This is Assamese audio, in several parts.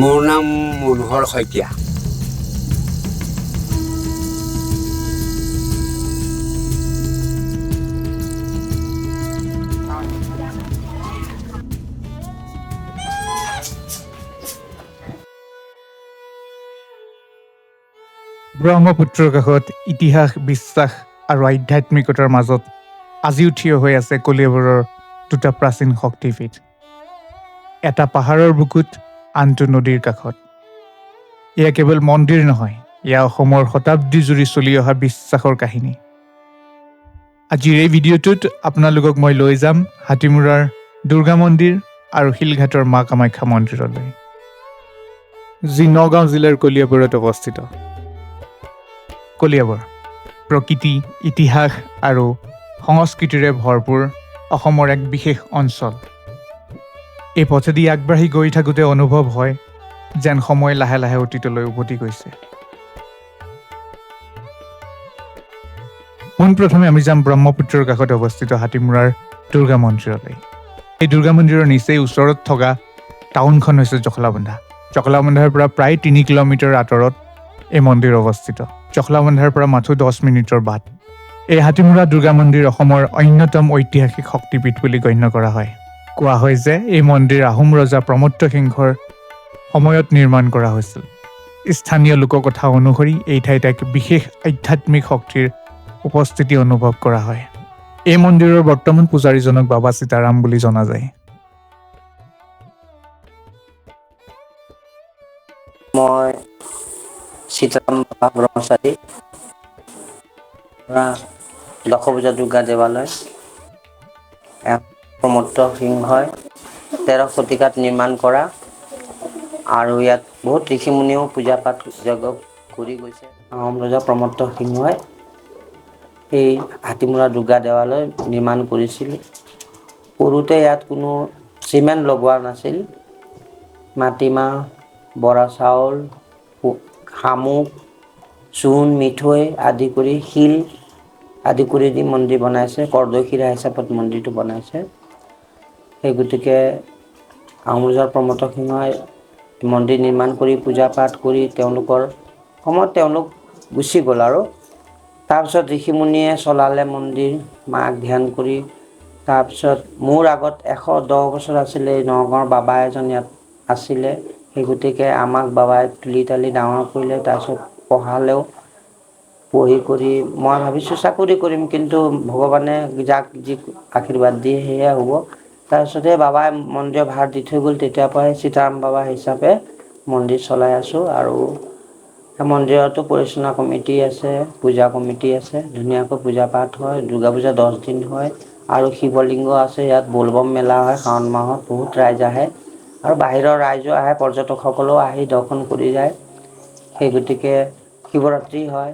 মোৰ নাম মনোহৰ শইকীয়া। ব্ৰহ্মপুত্ৰৰ কাষত ইতিহাস, বিশ্বাস আৰু আধ্যাত্মিকতাৰ মাজত আজিও থিয় হৈ আছে কলিয়াবৰৰ দুটা প্ৰাচীন শক্তিপীঠ। এটা পাহাৰৰ বুকুত, আনটো নদীৰ কাষত। এয়া কেৱল মন্দিৰ নহয়, এয়া অসমৰ শতাব্দী জুৰি চলি অহা বিশ্বাসৰ কাহিনী। আজিৰ এই ভিডিঅ'টোত আপোনালোকক মই লৈ যাম হাতীমূৰাৰ দুৰ্গা মন্দিৰ আৰু শিলঘাটৰ মা কামাখ্যা মন্দিৰলৈ, যি নগাঁও জিলাৰ কলিয়াবৰত অৱস্থিত। কলিয়াবৰ প্ৰকৃতি, ইতিহাস আৰু সংস্কৃতিৰে ভৰপূৰ অসমৰ এক বিশেষ অঞ্চল। এই পথেদি আগবাঢ়ি গৈ থাকোঁতে অনুভৱ হয় যেন সময় লাহে লাহে অতীতলৈ উভতি গৈছে। পোনপ্ৰথমে আমি যাম ব্ৰহ্মপুত্ৰৰ কাষত অৱস্থিত হাতীমূৰাৰ দুৰ্গা মন্দিৰলৈ। এই দুৰ্গা মন্দিৰৰ নিচেই ওচৰত থকা টাউনখন হৈছে জখলাবন্ধা। জখলাবন্ধাৰ পৰা প্ৰায় 3 কিলোমিটাৰ আঁতৰত এই মন্দিৰ অৱস্থিত। জখলাবন্ধাৰ পৰা মাথো 10 মিনিটৰ বাট। এই হাতীমূৰা দুৰ্গা মন্দিৰ অসমৰ অন্যতম ঐতিহাসিক শক্তিপীঠ বুলি গণ্য কৰা হয়। কোৱা হয় যে এই মন্দিৰ আহোম ৰজা প্ৰমত্ত সিংহৰ সময়ত নিৰ্মাণ কৰা হৈছিল। স্থানীয় লোককথা অনুসৰি এই ঠাইত এক বিশেষ আধ্যাত্মিক শক্তিৰ উপস্থিতি অনুভৱ কৰা হয়। এই মন্দিৰৰ বৰ্তমান পূজাৰীজনক বাবা সীতাৰাম বুলি জনা যায়। মই সীতাৰাম বাবা ব্ৰহ্মচাৰী, দশভূজা দুৰ্গা দেৱালয়, প্ৰমত্ত সিংহই 13 শতিকাত নিৰ্মাণ কৰা, আৰু ইয়াত বহুত ঋষিমুনিও পূজা পাঠ যজ্ঞ কৰি গৈছে। আহোম ৰজা প্ৰমত্ত সিংহই এই হাতীমূৰা দুৰ্গা দেৱালয় নিৰ্মাণ কৰিছিল। সৰুতে ইয়াত কোনো চিমেণ্ট লগোৱা নাছিল। মাটিমাহ, বৰা চাউল, শামুক, চূণ, মিঠৈ আদি কৰি শিল আদি কৰি দি মন্দিৰ বনাইছে। কৰ্দৈশিৰা হিচাপত মন্দিৰটো বনাইছে। সেই গতিকে আহোম ৰজাৰ প্ৰমত্ত সিংহই মন্দিৰ নিৰ্মাণ কৰি পূজা পাঠ কৰি তেওঁলোকৰ সময়ত তেওঁলোক গুচি গ'ল। আৰু তাৰপিছত ঋষিমুনিয়ে চলালে মন্দিৰ, মাক ধ্যান কৰি। তাৰপিছত মোৰ আগত 110 বছৰ আছিলে, এই নগাঁৱৰ বাবা এজন ইয়াত আছিলে। সেই গতিকে আমাক বাবাই তুলি তালি ডাঙৰ কৰিলে। তাৰপিছত পঢ়ালেও। পঢ়ি কৰি মই ভাবিছোঁ চাকৰি কৰিম, কিন্তু ভগৱানে যাক যি আশীৰ্বাদ দিয়ে সেয়া হ'ব। তাৰপিছতে বাবাই মন্দিৰৰ ভাৰ দি থৈ গ'ল। তেতিয়াৰ পৰাই সীতাৰাম বাবা হিচাপে মন্দিৰ চলাই আছোঁ। আৰু মন্দিৰতো পৰিচালনা কমিটি আছে, পূজা কমিটি আছে। ধুনীয়াকৈ পূজা পাঠ হয়। দুৰ্গা পূজা 10 দিন হয়। আৰু শিৱলিংগ আছে ইয়াত। বলবম মেলা হয় শাওণ মাহত, বহুত ৰাইজ আহে। আৰু বাহিৰৰ ৰাইজো আহে, পৰ্যটকসকলেও আহি দৰ্শন কৰি যায়। সেই গতিকে শিৱৰাত্ৰি হয়।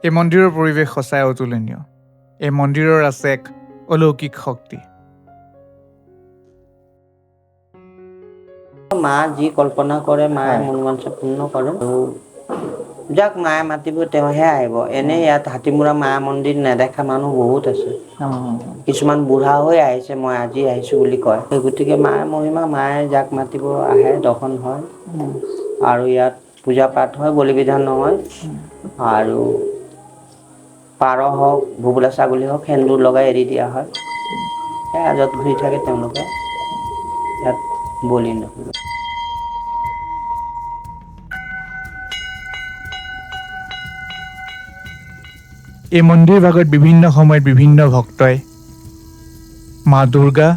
এই মন্দিৰৰ পৰিৱেশ সঁচাই অতুলনীয়। এই মন্দিৰৰ আছে এক অলৌকিক শক্তি। মা যি কল্পনা কৰে, মায়ে মনোবাঞ্ছা পূৰ্ণ কৰে। আৰু যাক মায়ে মাতিব তেওঁহে আহিব। এনেই ইয়াত হাতীমূৰা মা মন্দিৰ নেদেখা মানুহ বহুত আছে। কিছুমান বুঢ়া হৈ আহিছে, মই আজি আহিছোঁ বুলি কয়। সেই গতিকে মাৰ মহিমা, মায়ে যাক মাতিব আহে, দৰ্শন হয়। আৰু ইয়াত পূজা পাঠ হয়, বলি বিধান নহয়। আৰু পাৰ হওক, ভোবোলা ছাগলী হওক, সেন্দুৰ লগাই এৰি দিয়া হয়। সেয়া য'ত ঘূৰি থাকে তেওঁলোকে ইয়াত বলি নহয়। এই মন্দিৰ ভাগত বিভিন্ন সময়ত বিভিন্ন ভক্তই মা দুৰ্গা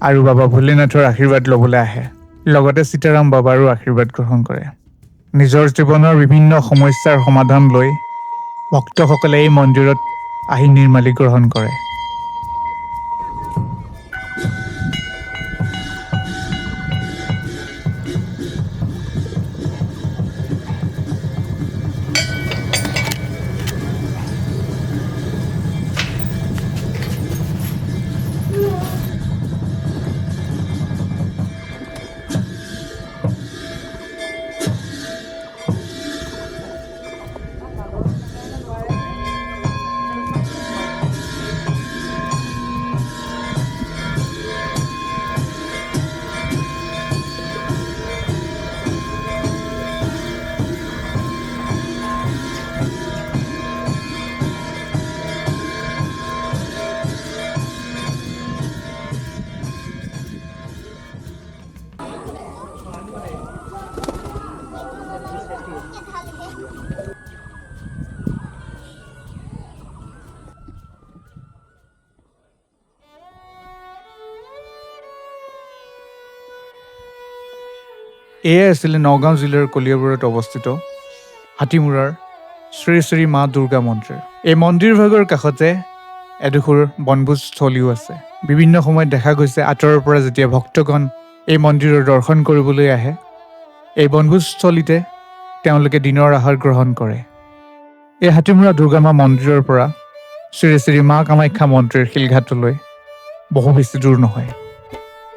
আৰু বাবা ভোলেনাথৰ আশীৰ্বাদ ল'বলৈ আহে। লগতে সীতাৰাম বাবাৰো আশীৰ্বাদ গ্ৰহণ কৰে। নিজৰ জীৱনৰ বিভিন্ন সমস্যাৰ সমাধান লৈ ভক্তসকলে এই মন্দিৰত আহি নিৰ্মালি গ্ৰহণ কৰে। এয়াই আছিলে নগাঁও জিলাৰ কলিয়াবৰত অৱস্থিত হাতীমূৰাৰ শ্ৰী শ্ৰী মা দুৰ্গা মন্দিৰ। এই মন্দিৰভাগৰ কাষতে এডোখৰ বনভোজস্থলীও আছে। বিভিন্ন সময়ত দেখা গৈছে আঁতৰৰ পৰা যেতিয়া ভক্তগণ এই মন্দিৰৰ দৰ্শন কৰিবলৈ আহে, এই বনভোজস্থলীতে তেওঁলোকে দিনৰ আহাৰ গ্ৰহণ কৰে। এই হাতীমূৰা দুৰ্গা মা মন্দিৰৰ পৰা শ্ৰী শ্ৰী মা কামাখ্যা মন্দিৰ শিলঘাটলৈ বহু বেছি দূৰ নহয়,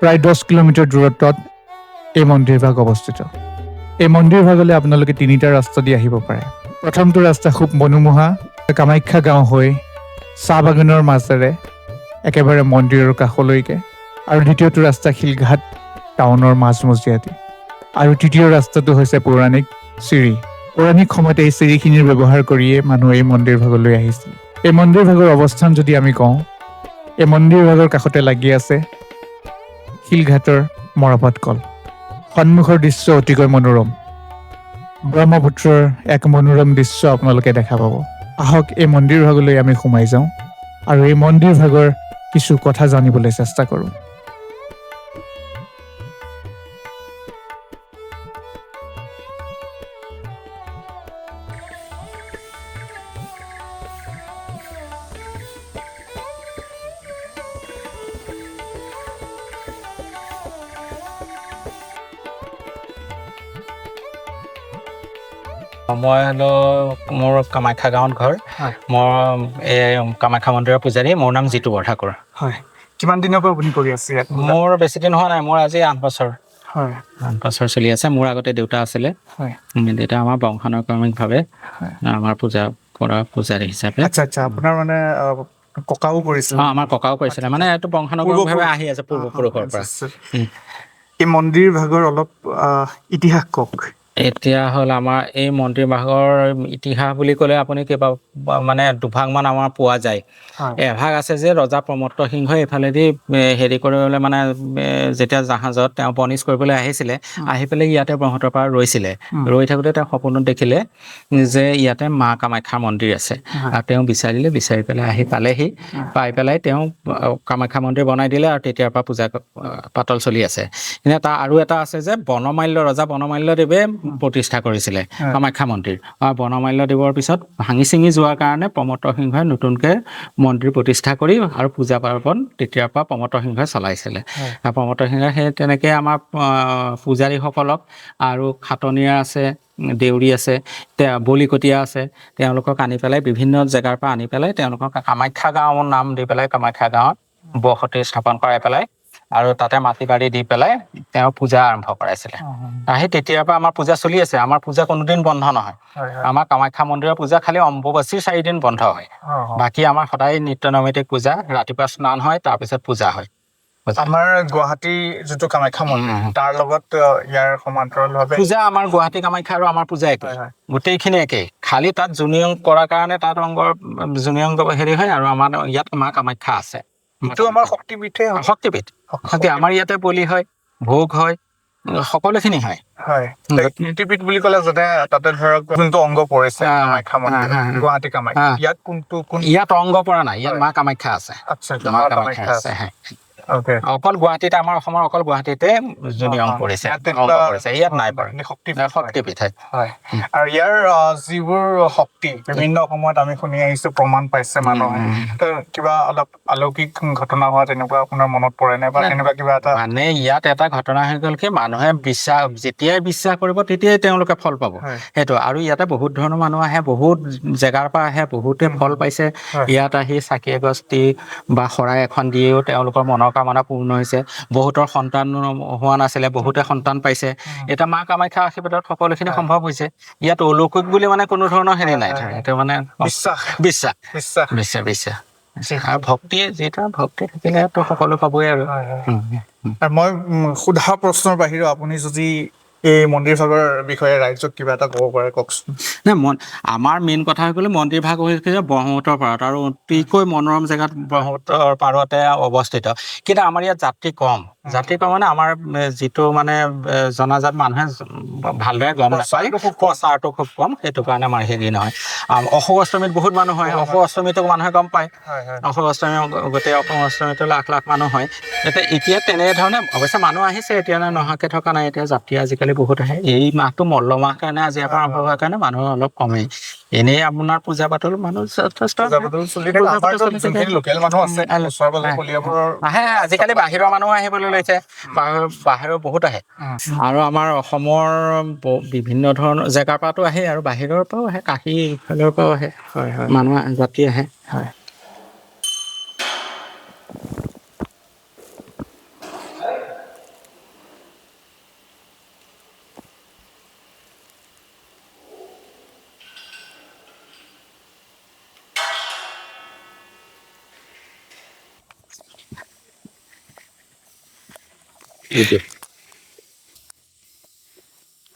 প্ৰায় 10 কিলোমিটাৰ দূৰত্বত এই মন্দিৰভাগ অৱস্থিত। এই মন্দিৰভাগলৈ আপোনালোকে 3টা ৰাস্তা দি আহিব পাৰে। প্ৰথমটো ৰাস্তা খুব মনোমোহা কামাখ্যা গাঁও হৈ চাহ বাগানৰ মাজেৰে একেবাৰে মন্দিৰৰ কাষলৈকে, আৰু দ্বিতীয়টো ৰাস্তা শিলঘাট টাউনৰ মাজমজিয়াদি, আৰু তৃতীয় ৰাস্তাটো হৈছে পৌৰাণিক চিৰি। পৌৰাণিক সময়ত এই চিৰিখিনিৰ ব্যৱহাৰ কৰিয়ে মানুহে এই মন্দিৰভাগলৈ আহিছিল। এই মন্দিৰভাগৰ অৱস্থান যদি আমি কওঁ, এই মন্দিৰভাগৰ কাষতে লাগি আছে শিলঘাটৰ মৰাপাট কল। সন্মুখৰ দৃশ্য অতিকৈ মনোৰম। ব্ৰহ্মপুত্ৰৰ এক মনোৰম দৃশ্য আপোনালোকে দেখা পাব। আহক এই মন্দিৰভাগলৈ আমি সোমাই যাওঁ আৰু এই মন্দিৰভাগৰ কিছু কথা জানিবলৈ চেষ্টা কৰোঁ। মই হলো মোৰ কামাখ্যা গাঁৱত ঘৰ। মোৰ এই কামাখ্যা মন্দিৰৰ পূজাৰী। মোৰ নাম জিতু বৰঠাকুৰ। হয়, কিমান দিনৰ পৰা আপুনি কৰি আছে ইয়াত? মোৰ বেছি দিন হোৱা নাই, মোৰ আজি 8 বছৰ। হয়, 8 বছৰ চলি আছে। মোৰ আগতে দেউতা আছিলে। হয়, দেউতা আমাৰ বংশানুক্ৰমিকভাৱে আমাৰ পূজা কৰা পূজাৰী হিচাপে। আচ্ছা আচ্ছা, আপোনাৰ মানে ককাও কৰিছিল? আমাৰ ককাও কৰিছিলে, মানে এইটো বংশানুক্ৰমিকভাৱে আহি আছে পূৰ্বপুৰুষৰ পৰা। এই মন্দিৰ ভাগৰ অলপ ইতিহাস কওক। এতিয়া হ'ল আমাৰ এই মন্দিৰ ভাগৰ ইতিহাস বুলি ক'লে আপুনি কিবা মানে দুভাগমান আমাৰ পোৱা যায়। এভাগ আছে যে ৰজা প্ৰমত্ত সিংহই এইফালেদি হেৰি কৰিবলৈ মানে যেতিয়া জাহাজত তেওঁ বনিজ কৰিবলৈ আহিছিলে, আহি পেলাই ইয়াতে ব্ৰহ্মপুত্ৰৰ পৰা ৰৈছিলে। ৰৈ থাকোঁতে তেওঁ সপোনত দেখিলে যে ইয়াতে মা কামাখ্যাৰ মন্দিৰ আছে, আৰু তেওঁ বিচাৰি পেলাই আহি পালেহি। পাই পেলাই তেওঁ কামাখ্যা মন্দিৰ বনাই দিলে, আৰু তেতিয়াৰ পৰা পূজা পাতল চলি আছে। কিন্তু তাৰ আৰু এটা আছে যে ৰজা বনমাল্যদেৱে প্ৰতিষ্ঠা কৰিছিলে কামাখ্যা মন্দিৰ। আৰু বনমাল্যদেৱৰ পিছত ভাঙি চিঙি যোৱাৰ কাৰণে প্ৰমত্ত সিংহই নতুনকৈ মন্দিৰ প্ৰতিষ্ঠা কৰি আৰু পূজা পাৰ্বণ তেতিয়াৰ পৰা প্ৰমত্ত সিংহই চলাইছিলে। আৰু প্ৰমত্ত সিংহই সেই তেনেকৈ আমাৰ পূজাৰীসকলক, আৰু খাটনীয়া আছে, দেউৰী আছে, বলিকটীয়া আছে, তেওঁলোকক আনি পেলাই বিভিন্ন জেগাৰ পৰা আনি পেলাই তেওঁলোকক কামাখ্যা গাঁৱৰ নাম দি পেলাই কামাখ্যা গাঁৱত বসতি স্থাপন কৰাই পেলাই, আৰু তাতে মাটি বাৰী দি পেলাই তেওঁ পূজা আৰম্ভ কৰাইছিলে। সেই তেতিয়াৰ পৰা আমাৰ পূজা চলি আছে। আমাৰ পূজা কোনোদিন বন্ধ নহয়। আমাৰ কামাখ্যা মন্দিৰৰ পূজা খালি অম্বুবাচীৰ 4 দিন বন্ধ হয়। বাকী আমাৰ সদায় নিত্য নৈমিত্তিক পূজা, ৰাতিপুৱা স্নান হয়, তাৰপিছত পূজা হয়। আমাৰ গুৱাহাটী যিটো কামাখ্যা মন্দিৰ, তাৰ লগত ইয়াৰ সমান্তৰালভাৱে পূজা আমাৰ গুৱাহাটী কামাখ্যা আৰু আমাৰ পূজা একেই, গোটেইখিনি একেই। খালি তাত জুনিয়ং কৰাৰ কাৰণে তাত জুনিয়ং হেৰি হয়, আৰু আমাৰ ইয়াত মা কামাখ্যা আছে। এইটো আমাৰ শক্তিপীঠে, শক্তিপীঠ। আমাৰ ইয়াতে বলি হয়, ভোগ হয়, সকলোখিনি হয়। শক্তিপীঠ বুলি ক'লে যাতে তাতে ধৰক যোনটো অংগ পৰিছে কামাখ্যা মন্দিৰ, গুৱাহাটী কামাখ্যা, ইয়াত ইয়াত অংগ পৰা নাই, ইয়াত মা কামাখ্যা আছে। মা কামাখ্যা আছে। অকল গুৱাহাটীতে, আমাৰ অসমৰ অকল গুৱাহাটীতে জুনিয়ং পৰিছে, ইয়াত নাই পৰা। শক্তিপীঠ হয়। আৰু ইয়াৰ যিবোৰ শক্তি বিভিন্ন সময়ত আমি শুনি আহিছো, প্ৰমাণ পাইছে মানুহে, কিবা অলপ অলৌকিক ঘটনা হোৱা তেনেকুৱা আপোনাৰ মনত পৰে নে, বা তেনেকুৱা কিবা এটা? মানে ইয়াত এটা ঘটনা হৈ গ'ল কি, মানুহে যেতিয়াই বিশ্বাস কৰিব তেতিয়াই তেওঁলোকে ফল পাব, সেইটো। আৰু ইয়াতে বহুত ধৰণৰ মানুহ আহে, বহুত জেগাৰ পৰা আহে, বহুতে ফল পাইছে। ইয়াত আহি চাকি এগছ দি বা শৰাই এখন দিয়েও তেওঁলোকৰ মনৰ কামনা পূৰ্ণ হৈছে। বহুতৰ সন্তান হোৱা নাছিলে, বহুতে সন্তান পাইছে। এতিয়া মা কামাখ্যাৰ আশীৰ্বাদত সকলোখিনি সম্ভৱ হৈছে। ইয়াত অলৌকিক বুলি মানে কোনো ধৰণৰ হেৰি নাই, এইটো মানে বিশ্বাস আৰু ভক্তি, যিটো ভক্তি থাকিলে তো সকলো পাবই। আৰু মই সোধা প্ৰশ্নৰ বাহিৰেও আপুনি যদি এই মন্দিৰ ভাগৰ বিষয়ে ৰাইজক কিবা এটা ক'ব পাৰে, কওকচোন। নাই, আমাৰ মেইন কথা হৈ গ'লে মন্দিৰ ভাগ হৈছে ব্ৰহ্মপুত্ৰৰ পাৰত, আৰু অতিকৈ মনোৰম জেগাত ব্ৰহ্মপুত্ৰৰ পাৰতে অৱস্থিত। কিন্তু আমাৰ ইয়াত যাত্ৰী কম। জাতি কম মানে আমাৰ যিটো মানে জনাজাত মানুহে ভালদৰে গম নাপায়, প্ৰচাৰটো খুব কম, সেইটো কাৰণে আমাৰ হেৰি নহয়। অশোক অষ্টমীত বহুত মানুহ হয়, অশোক অষ্টমীটো মানুহে গম পায়। অশোক অষ্টমী গোটেই অশোক অষ্টমীটো লাখ লাখ মানুহ হয়। এতিয়া তেনেধৰণে অৱশ্যে মানুহ আহিছে, এতিয়া নহাকৈ থকা নাই। এতিয়া যাত্ৰী আজিকালি বহুত আহে। এই মাহটো মল্ল মাহ কাৰণে আজিৰ পৰা আৰম্ভ হোৱাৰ কাৰণে মানুহ অলপ কমেই। এনেই আপোনাৰ পূজা পাতল মানুহ যথেষ্ট আহে। আজিকালি বাহিৰৰ মানুহ আহিবলৈ লৈছে, বাহিৰৰ বহুত আহে। আৰু আমাৰ অসমৰ বিভিন্ন ধৰণৰ জেগাৰ পৰাতো আহে, আৰু বাহিৰৰ পৰাও আহে, কাশী ফালৰ পৰাও আহে মানুহ, যাত্ৰী আহে। হয়।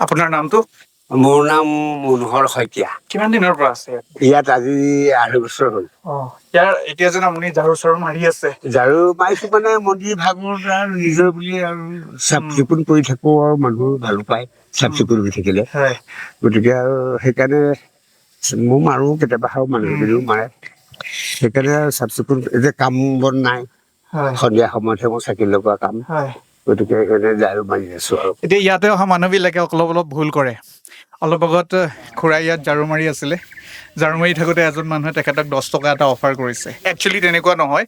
আপোনাৰ নামটো? মোৰ নাম মনোহৰ শইকীয়া। কিমান দিনৰ পৰা আছে ইয়াত? আজি 2.5 বছৰ হ'ল। ইয়াৰ এতিয়া যেন আপুনি ঝাৰু চাৰু মাৰি আছে? ঝাৰু মাৰিছো মানে মন্দিৰ ভাগৰ আৰু নিজৰ বুলি আৰু চাফ চিকুণ কৰি থাকো, আৰু মানুহ ভালো পায় চাফ চিকুণ হৈ থাকিলে। গতিকে আৰু সেইকাৰণে মই মাৰো, কেতিয়াবা খাওঁ, মানুহজনীও মাৰে। সেইকাৰণে চাফ চিকুণ, এতিয়া কাম বন নাই, সন্ধিয়া সময়তহে মোৰ চাকি লগোৱা কাম। গতিকে সেইকাৰণে ঝাৰু মাৰি আছো। আৰু এতিয়া ইয়াতে অহা মানুহবিলাকে অলপ ভুল কৰে। অলপ আগত খুৰাই ইয়াত ঝাৰু মাৰি আছিলে। ঝাৰু মাৰি থাকোঁতে এজন মানুহে তেখেতক 10 টকা এটা অফাৰ কৰিছে। একচুৱেলি তেনেকুৱা নহয়,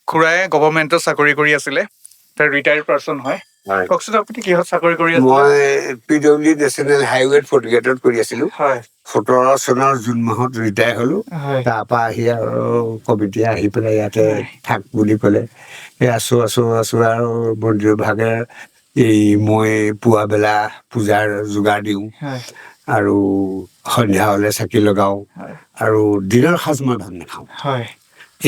খুৰাই গভৰ্ণমেণ্টত চাকৰি কৰি আছিলে, তাৰ ৰিটায়াৰ্ড পাৰ্চন হয়। কওকচোন আপুনি কিহত চাকৰি কৰি আছিলে? মই PWD নেশ্যনেল হাইৱেত 4th গ্ৰেডত কৰি আছিলো। 17 চনৰ জুন মাহত ৰিটায়াৰ হলো। তাৰপৰা আহি আৰু কমিটিয়ে আহি পেলাই ইয়াতে থাক বুলি ক'লে। আছো আৰু মন্দিৰ ভাগে এই মই পুৱা বেলা পূজাৰ যোগাৰ দিওঁ, আৰু সন্ধিয়া হ'লে চাকি লগাওঁ, আৰু দিনৰ সাঁজ মই ভাত নাখাওঁ।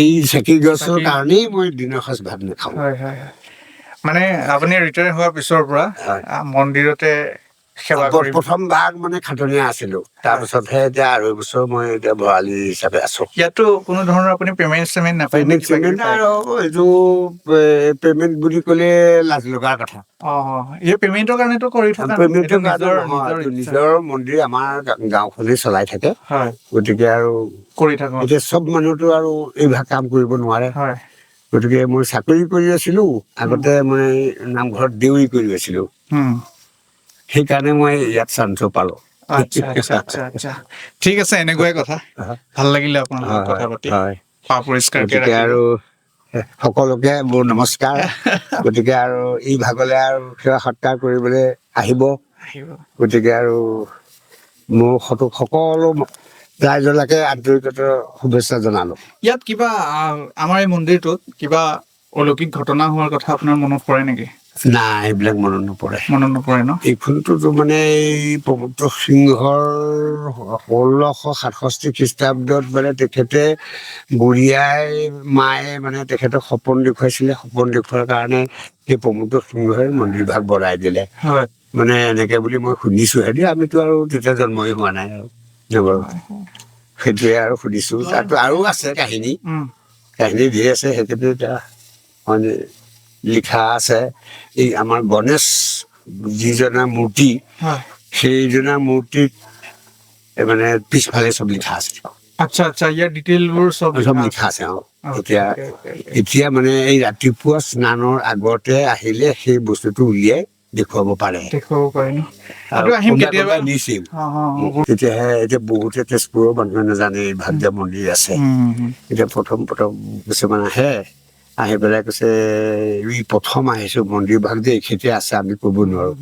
এই চাকি গছৰ কাৰণেই মই দিনৰ সাঁজ ভাত নাখাওঁ। মানে আপুনি ৰিটায়াৰ হোৱাৰ পিছৰ পৰা মন্দিৰতে সেৱা কৰি? প্ৰথম ভাগ মানে খাটনীয়া আছিলো, তাৰপিছতহে এতিয়া 2.5 বছৰ মই এতিয়া ভৰালী হিচাপে আছো। ইয়াতো কোনো ধৰণৰ আপুনি পেমেণ্ট চেমেণ্ট নাপায়? এইটো পেমেণ্ট বুলি ক'লে লাজ লগাৰ কথা। এই পেমেণ্টৰ কাৰণেতো কৰি থকা নিজৰ মন্দিৰ আমাৰ গাঁওখনে চলাই থাকে। গতিকে আৰু কৰি থাকো। এতিয়া চব মানুহতো আৰু এইভাগ কাম কৰিব নোৱাৰে। গতিকে মই চাকৰি কৰি আছিলো আগতে, মই নামঘৰত দেউৰী কৰি আছিলো। সেইকাৰণে মই ইয়াত চান্স পালো। আচ্ছা। ঠিক আছে, এনেকুৱাই কথা। ভাল লাগিলে আপোনাৰ লগত কথা পাতি। গতিকে আৰু সকলোকে মোৰ নমস্কাৰ। গতিকে আৰু এই ভাগলে আৰু সেৱা সৎকাৰ কৰিবলৈ আহিব। গতিকে আৰু মোৰ সকলো ৰাইজলৈকে আন্তৰিকতাৰ শুভেচ্ছা জনালো। ইয়াত কিবা আমাৰ এই মন্দিৰটোত কিবা অলৌকিক ঘটনা হোৱাৰ কথা আপোনাৰ মনত পৰে নেকি? নাই, এইবিলাক মনত নপৰে ন? এইখনতো মানে এই প্ৰমত্ত সিংহৰ 1667 খ্ৰীষ্টাব্দত মানে তেখেতে বুঢ়ীয়াই মায়ে মানে তেখেতক সপোন দেখুৱাইছিলে। সপোন দেখুৱাৰ কাৰণে সেই প্ৰমত্ত সিংহই মন্দিৰ ভাগ বঢ়াই দিলে। মানে এনেকে বুলি মই শুনিছো। আমিতো আৰু তেতিয়া জন্মই হোৱা নাই আৰু সেইটোৱে আৰু শুনিছো। তাতো আৰু আছে কাহিনী ধেৰ আছে। সেইটোতো এতিয়া লিখা আছে। এই আমাৰ গণেশ যিজনা মূৰ্তি, সেইজনা মূৰ্তিত মানে পিছফালে চব লিখা আছে। আচ্ছা, ইয়াৰ ডিটেইলবোৰ চব লিখা আছে। এতিয়া মানে এই ৰাতিপুৱা স্নানৰ আগতে আহিলে সেই বস্তুটো উলিয়াই দেখুৱাব পাৰে। তেতিয়াহে এতিয়া বহুতে তেজপুৰৰ মানুহে নাজানে এই ভাগ্য মন্দিৰ আছে। এতিয়া প্ৰথম কিছুমান আহি পেলাই কৈছে, প্ৰথম আহিছো মন্দিৰ ভাগ যে এইখিনিতে আছে, আমি ক'ব নোৱাৰো।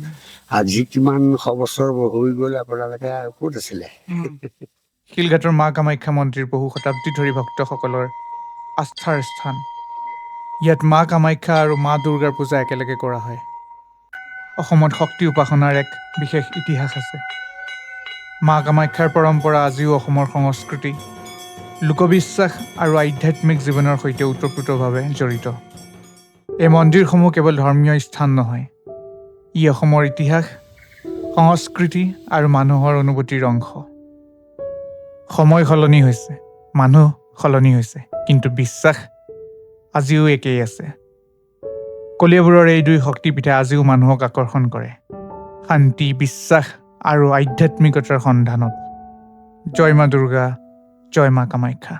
আজি কিমান 100 বছৰ হৈ গ'ল, আপোনালোকে ক'ত আছিলে? শিলঘাটৰ মা কামাখ্যা মন্দিৰ বহু শতাব্দী ধৰি ভক্তসকলৰ আস্থাৰ স্থান। ইয়াত মা কামাখ্যা আৰু মা দুৰ্গাৰ পূজা একেলগে কৰা হয়। অসমত শক্তি উপাসনাৰ এক বিশেষ ইতিহাস আছে। মা কামাখ্যাৰ পৰম্পৰা আজিও অসমৰ সংস্কৃতি, লোকবিশ্বাস আৰু আধ্যাত্মিক জীৱনৰ সৈতে ওতঃপ্ৰোতভাৱে জড়িত। এই মন্দিৰসমূহ কেৱল ধৰ্মীয় স্থান নহয়, ই অসমৰ ইতিহাস, সংস্কৃতি আৰু মানুহৰ অনুভূতিৰ অংশ। সময় সলনি হৈছে, মানুহ সলনি হৈছে, কিন্তু বিশ্বাস আজিও একেই আছে। কলিয়াবৰৰ এই দুই শক্তিপীঠে আজিও মানুহক আকৰ্ষণ কৰে শান্তি বিশ্বাস আৰু আধ্যাত্মিকতাৰ সন্ধানত। জয় মা দুৰ্গা, জয় মা কামাখ্যা।